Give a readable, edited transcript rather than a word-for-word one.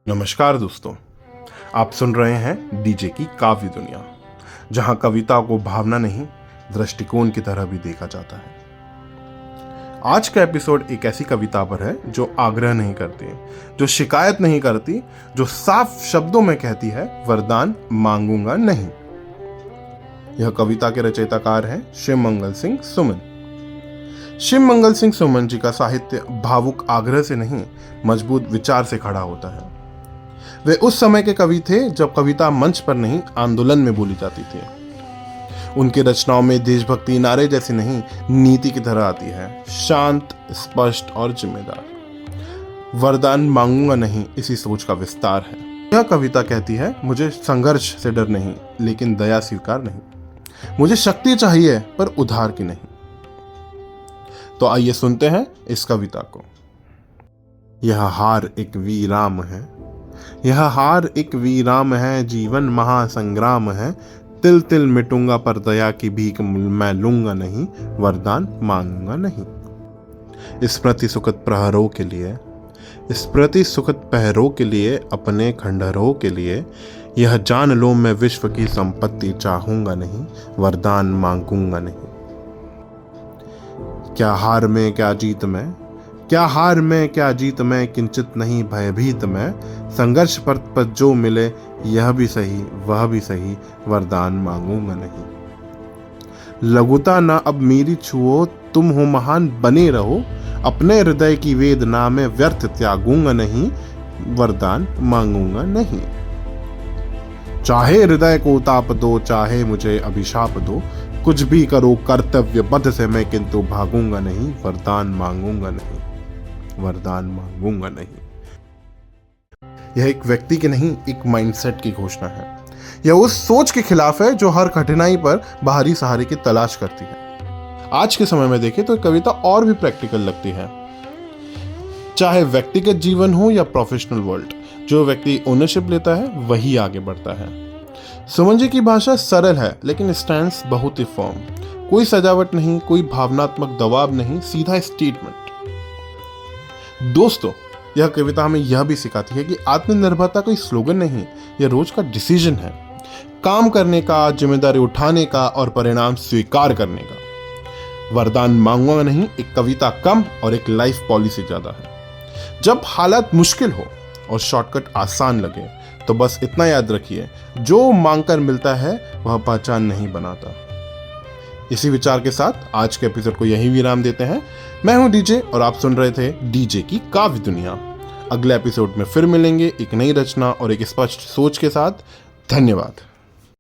नमस्कार दोस्तों, आप सुन रहे हैं डीजे की काव्य दुनिया, जहां कविता को भावना नहीं दृष्टिकोण की तरह भी देखा जाता है। आज का एपिसोड एक ऐसी कविता पर है जो आग्रह नहीं करती, जो शिकायत नहीं करती, जो साफ शब्दों में कहती है वरदान मांगूंगा नहीं। यह कविता के रचयिताकार हैं शिव मंगल सिंह सुमन। शिव मंगल सिंह सुमन जी का साहित्य भावुक आग्रह से नहीं, मजबूत विचार से खड़ा होता है। वे उस समय के कवि थे जब कविता मंच पर नहीं, आंदोलन में बोली जाती थी। उनकी रचनाओं में देशभक्ति नारे जैसी नहीं, नीति की तरह आती है, शांत, स्पष्ट और जिम्मेदार। वरदान मांगूंगा नहीं इसी सोच का विस्तार है। यह कविता कहती है, मुझे संघर्ष से डर नहीं, लेकिन दया स्वीकार नहीं। मुझे शक्ति चाहिए पर उधार की नहीं। तो आइए सुनते हैं इस कविता को। यह हार एक वीराम है, यह हार एक वीराम है, जीवन महासंग्राम है। तिल तिल मिटूंगा पर दया की भीख मैं लूंगा नहीं, वरदान मांगूंगा नहीं। स्मृति सुखद प्रहरों के लिए, स्मृति सुखद पहरों के लिए, अपने खंडहरों के लिए, यह जान लो मैं विश्व की संपत्ति चाहूंगा नहीं, वरदान मांगूंगा नहीं। क्या हार में क्या जीत में, क्या हार में क्या जीत में, किंचित नहीं भयभीत में। संघर्ष पर जो मिले यह भी सही वह भी सही, वरदान मांगूंगा नहीं। लघुता ना अब मेरी छुओ, तुम हो महान बने रहो। अपने हृदय की वेदना में व्यर्थ त्यागूंगा नहीं, वरदान मांगूंगा नहीं। चाहे हृदय को ताप दो, चाहे मुझे अभिशाप दो, कुछ भी करो कर्तव्य बद्ध से मैं किंतु भागूंगा नहीं, वरदान मांगूंगा नहीं, वरदान मांगूंगा नहीं। यह एक व्यक्ति की नहीं, एक माइंडसेट की घोषणा है। यह उस सोच के खिलाफ है जो हर कठिनाई पर बाहरी सहारे की तलाश करती है। आज के समय में देखें तो कविता और भी प्रैक्टिकल लगती है। चाहे व्यक्तिगत जीवन हो या प्रोफेशनल वर्ल्ड, जो व्यक्ति ओनरशिप लेता है वही आगे बढ़ता है। सुमन जी की भाषा सरल है लेकिन स्टैंड्स बहुत ही फर्म। कोई सजावट नहीं, कोई भावनात्मक दबाव नहीं, सीधा स्टेटमेंट। दोस्तों, यह कविता हमें यह भी सिखाती है कि आत्मनिर्भरता कोई स्लोगन नहीं, यह रोज का डिसीजन है। काम करने का, जिम्मेदारी उठाने का और परिणाम स्वीकार करने का। वरदान मांगूंगा नहीं एक कविता कम और एक लाइफ पॉलिसी ज्यादा है। जब हालात मुश्किल हो और शॉर्टकट आसान लगे तो बस इतना याद रखिए, जो मांगकर मिलता है वह पहचान नहीं बनाता। इसी विचार के साथ आज के एपिसोड को यहीं विराम देते हैं। मैं हूं डीजे और आप सुन रहे थे डीजे की काव्य दुनिया। अगले एपिसोड में फिर मिलेंगे एक नई रचना और एक स्पष्ट सोच के साथ। धन्यवाद।